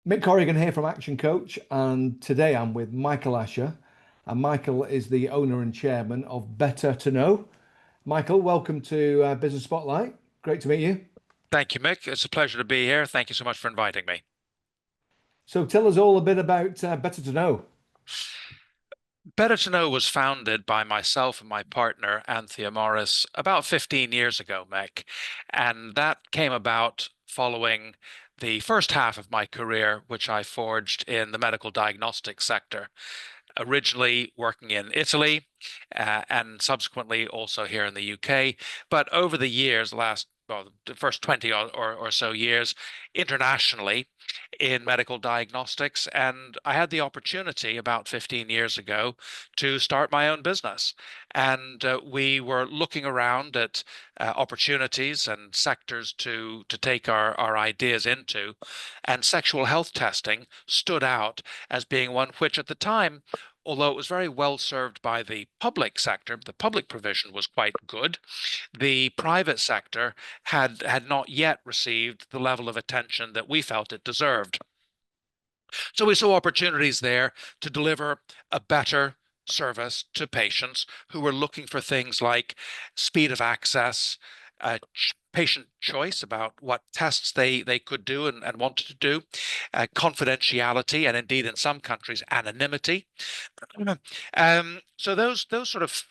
Mick Corrigan here from Action Coach, and today I'm with Michael Asher. And Michael is the owner and chairman of Better to Know. Michael, welcome to Business Spotlight. Great to meet you. Thank you, Mick. It's a pleasure to be here. Thank you so much for inviting me. So tell us all a bit about Better to Know. Better to Know was founded by myself and my partner, Anthea Morris, about 15 years ago, Mick. And that came about following the first half of my career, which I forged in the medical diagnostics sector, originally working in Italy, and subsequently also here in the UK. But over the years, the first 20 or so years, internationally in medical diagnostics. And I had the opportunity about 15 years ago to start my own business. And we were looking around at opportunities and sectors to take our ideas into. And sexual health testing stood out as being one which at the time, although it was very well served by the public sector, the public provision was quite good. The private sector had not yet received the level of attention that we felt it deserved. So we saw opportunities there to deliver a better service to patients who were looking for things like speed of access, patient choice about what tests they could do and wanted to do, confidentiality, and indeed in some countries anonymity. So those sort of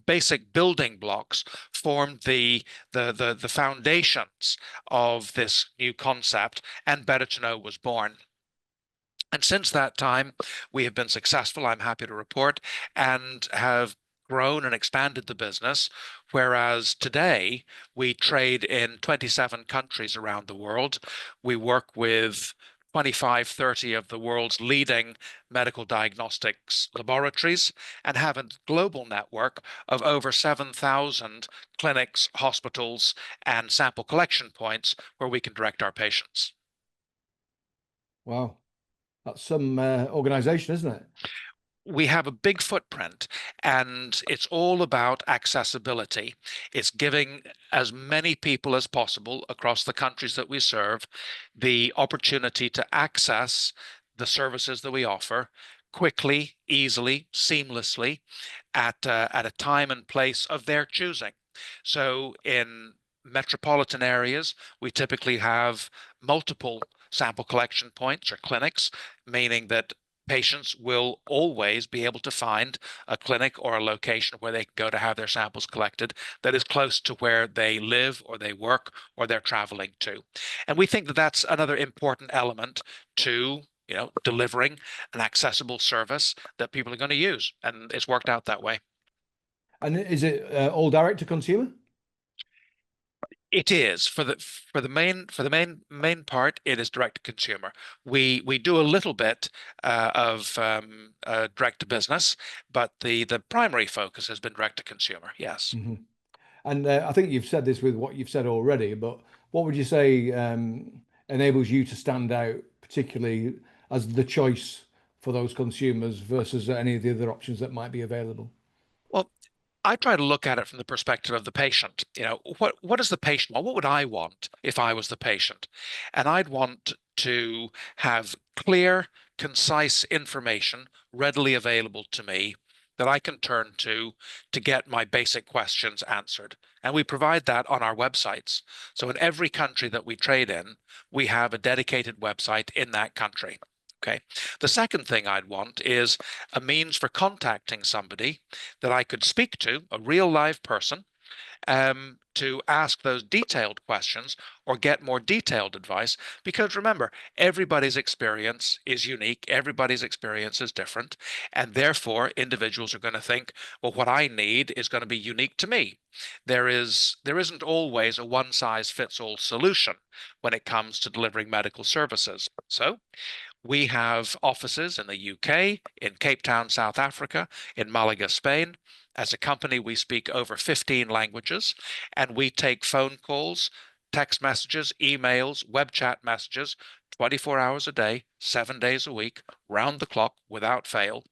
basic building blocks formed the foundations of this new concept, and Better to Know was born. And since that time, we have been successful, I'm happy to report, and have grown and expanded the business. Whereas today, we trade in 27 countries around the world. We work with 25, 30 of the world's leading medical diagnostics laboratories and have a global network of over 7,000 clinics, hospitals, and sample collection points where we can direct our patients. Wow, that's some organization, isn't it? We have a big footprint, and it's all about accessibility. It's giving as many people as possible across the countries that we serve the opportunity to access the services that we offer quickly, easily, seamlessly at a time and place of their choosing. So in metropolitan areas, we typically have multiple sample collection points or clinics, meaning that patients will always be able to find a clinic or a location where they can go to have their samples collected that is close to where they live or they work or they're traveling to. And we think that that's another important element to delivering an accessible service that people are going to use. And it's worked out that way. And is it all direct to consumer? It is for the main part. It is direct to consumer. We do a little bit of direct to business, but the primary focus has been direct to consumer. Yes. Hmm. And I think you've said this with what you've said already, but what would you say enables you to stand out, particularly as the choice for those consumers versus any of the other options that might be available? Well, I try to look at it from the perspective of the patient. What does the patient want? What would I want if I was the patient? And I'd want to have clear, concise information readily available to me that I can turn to get my basic questions answered. And we provide that on our websites. So in every country that we trade in, we have a dedicated website in that country. Okay. The second thing I'd want is a means for contacting somebody that I could speak to, a real live person, to ask those detailed questions or get more detailed advice. Because remember, everybody's experience is unique, everybody's experience is different, and therefore individuals are going to think, well, what I need is going to be unique to me. There isn't always a one size fits all solution when it comes to delivering medical services. So we have offices in the UK, in Cape Town, South Africa, in Malaga, Spain. As a company, we speak over 15 languages, and we take phone calls, text messages, emails, web chat messages 24 hours a day, 7 days a week, round the clock, without fail.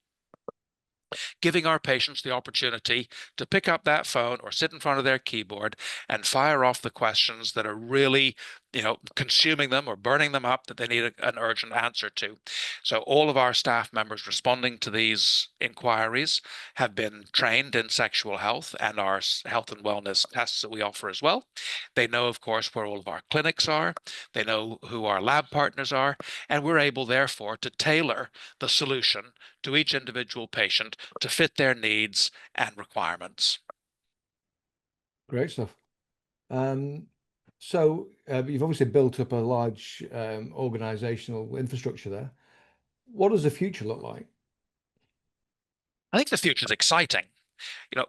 giving our patients the opportunity to pick up that phone or sit in front of their keyboard and fire off the questions that are really, consuming them or burning them up that they need an urgent answer to. So all of our staff members responding to these inquiries have been trained in sexual health and our health and wellness tests that we offer as well. They know, of course, where all of our clinics are. They know who our lab partners are, and we're able, therefore, to tailor the solution to each individual patient to fit their needs and requirements. Great stuff. So you've obviously built up a large organizational infrastructure there. What does the future look like? I think the future is exciting.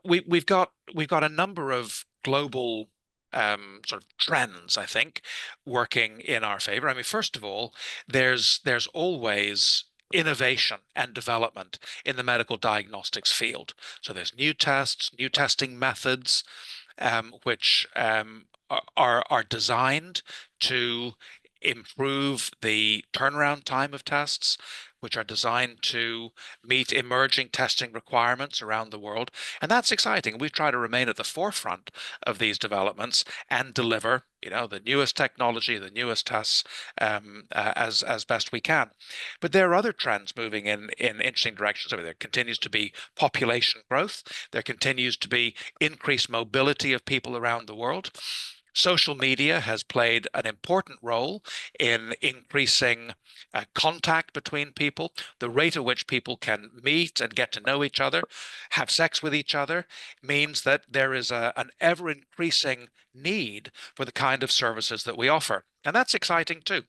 We've got a number of global sort of trends, I think, working in our favor. I mean, first of all, there's always innovation and development in the medical diagnostics field. So there's new tests, new testing methods, which are designed to improve the turnaround time of tests, which are designed to meet emerging testing requirements around the world. And that's exciting. We try to remain at the forefront of these developments and deliver, the newest technology, the newest tests as best we can. But there are other trends moving in interesting directions. I mean, there continues to be population growth. There continues to be increased mobility of people around the world. Social media has played an important role in increasing contact between people. The rate at which people can meet and get to know each other, have sex with each other, means that there is an ever increasing need for the kind of services that we offer. And that's exciting too.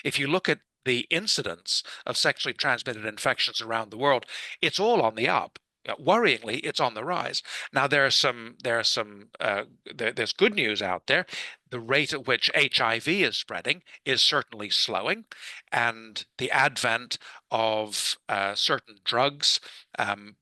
If you look at the incidence of sexually transmitted infections around the world, it's all on the up. Worryingly, it's on the rise. Now, there's good news out there. The rate at which HIV is spreading is certainly slowing, and the advent of certain drugs,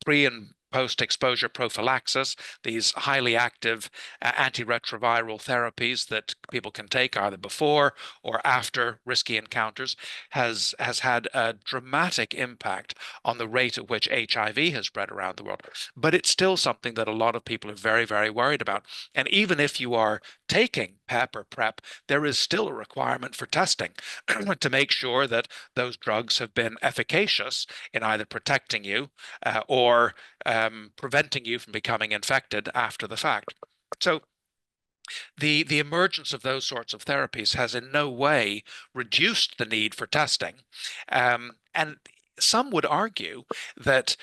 pre and post-exposure prophylaxis, these highly active antiretroviral therapies that people can take either before or after risky encounters, has had a dramatic impact on the rate at which HIV has spread around the world. But it's still something that a lot of people are very, very worried about. And even if you are taking PEP or PrEP, there is still a requirement for testing to make sure that those drugs have been efficacious in either protecting you or preventing you from becoming infected after the fact. So the emergence of those sorts of therapies has in no way reduced the need for testing. And some would argue that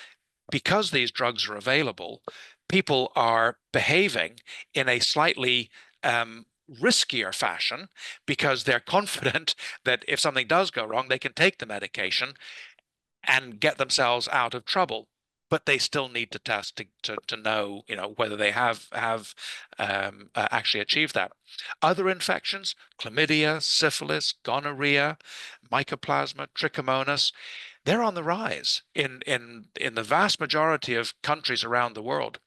because these drugs are available, people are behaving in a slightly riskier fashion because they're confident that if something does go wrong, they can take the medication and get themselves out of trouble. But they still need to test to know, whether they have actually achieved that. Other infections, chlamydia, syphilis, gonorrhea, mycoplasma, trichomonas, they're on the rise in the vast majority of countries around the world.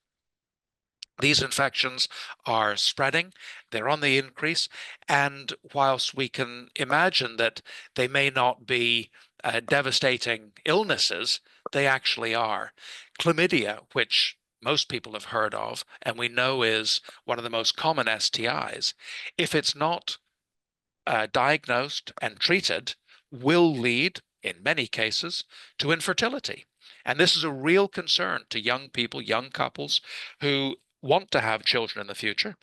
These infections are spreading, they're on the increase, and whilst we can imagine that they may not be devastating illnesses, they actually are. Chlamydia, which most people have heard of, and we know is one of the most common STIs, if it's not diagnosed and treated, will lead, in many cases, to infertility. And this is a real concern to young people, young couples who want to have children in the future,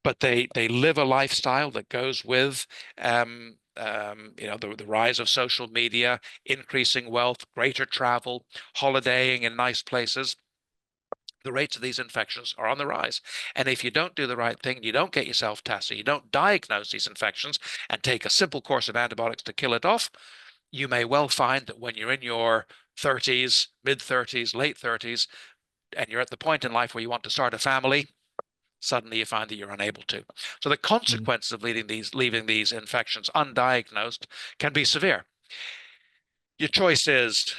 but they live a lifestyle that goes with the rise of social media, increasing wealth, greater travel, holidaying in nice places. The rates of these infections are on the rise. And if you don't do the right thing, you don't get yourself tested, you don't diagnose these infections and take a simple course of antibiotics to kill it off, you may well find that when you're in your 30s, mid 30s, late 30s, and you're at the point in life where you want to start a family, suddenly you find that you're unable to. So the consequences of leaving these infections undiagnosed can be severe. Your choice is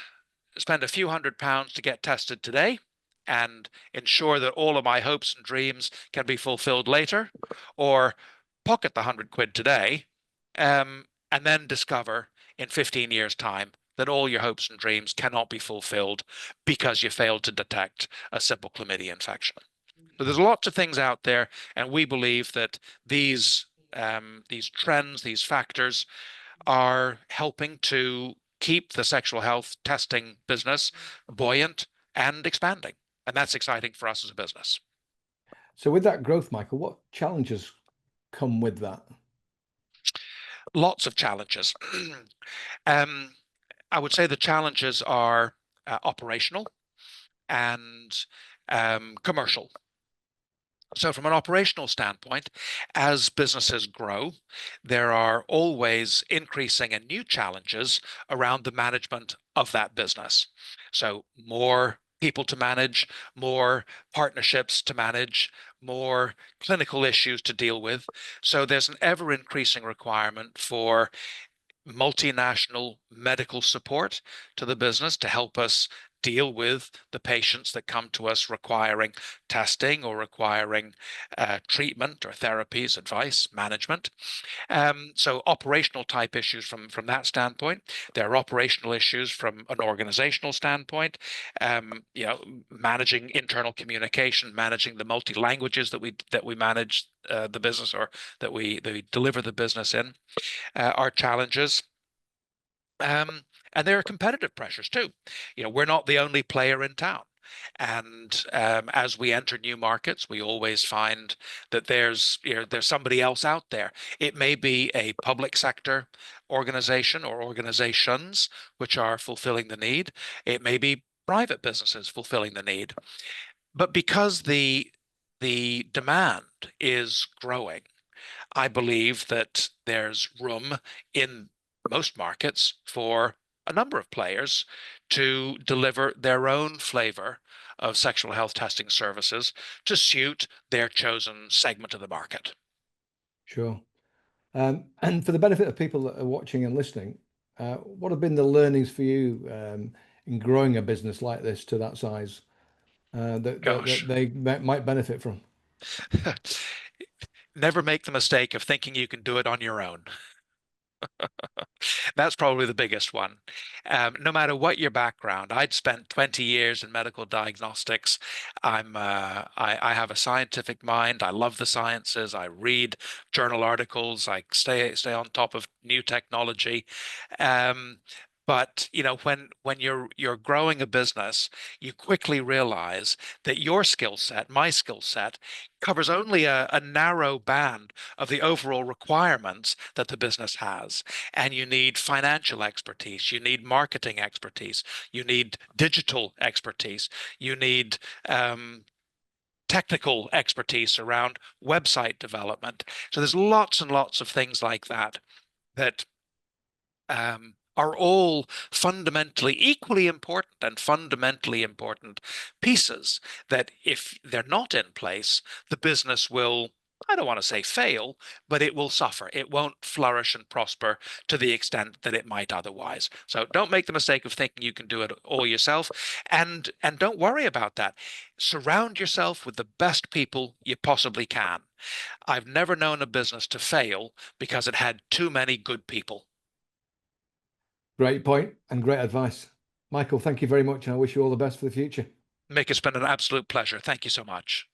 spend a few £100s to get tested today and ensure that all of my hopes and dreams can be fulfilled later, or pocket the £100 today and then discover in 15 years' time that all your hopes and dreams cannot be fulfilled because you failed to detect a simple chlamydia infection. So there's lots of things out there, and we believe that these trends, these factors, are helping to keep the sexual health testing business buoyant and expanding. And that's exciting for us as a business. So with that growth, Michael, what challenges come with that? Lots of challenges. um, I would say the challenges are operational and commercial. So, from an operational standpoint, as businesses grow, there are always increasing and new challenges around the management of that business. So, more people to manage, more partnerships to manage, more clinical issues to deal with. So, there's an ever increasing requirement for multinational medical support to the business to help us deal with the patients that come to us requiring testing or requiring treatment or therapies, advice, management. So operational type issues from that standpoint. There are operational issues from an organizational standpoint. Managing internal communication, managing the multi languages that we manage the business, or that we deliver the business in, are challenges. And there are competitive pressures too. We're not the only player in town. And as we enter new markets, we always find that there's somebody else out there. It may be a public sector organization or organizations which are fulfilling the need. It may be private businesses fulfilling the need. But because the demand is growing, I believe that there's room in most markets for a number of players to deliver their own flavor of sexual health testing services to suit their chosen segment of the market. Sure. And for the benefit of people that are watching and listening, what have been the learnings for you in growing a business like this to that size that Gosh, they might benefit from? never make the mistake of thinking you can do it on your own. That's probably the biggest one. No matter what your background, I'd spent 20 years in medical diagnostics. I have a scientific mind. I love the sciences. I read journal articles. I stay on top of new technology. Um, but when you're growing a business, you quickly realize that your skill set, my skill set, covers only a narrow band of the overall requirements that the business has. And you need financial expertise, you need marketing expertise, you need digital expertise, you need technical expertise around website development. So there's lots and lots of things like that are all fundamentally equally important and fundamentally important pieces that if they're not in place, the business will, I don't want to say fail, but it will suffer. It won't flourish and prosper to the extent that it might otherwise. So don't make the mistake of thinking you can do it all yourself, and don't worry about that. Surround yourself with the best people you possibly can. I've never known a business to fail because it had too many good people. Great point and great advice. Michael, thank you very much, and I wish you all the best for the future. Mick, it's been an absolute pleasure. Thank you so much.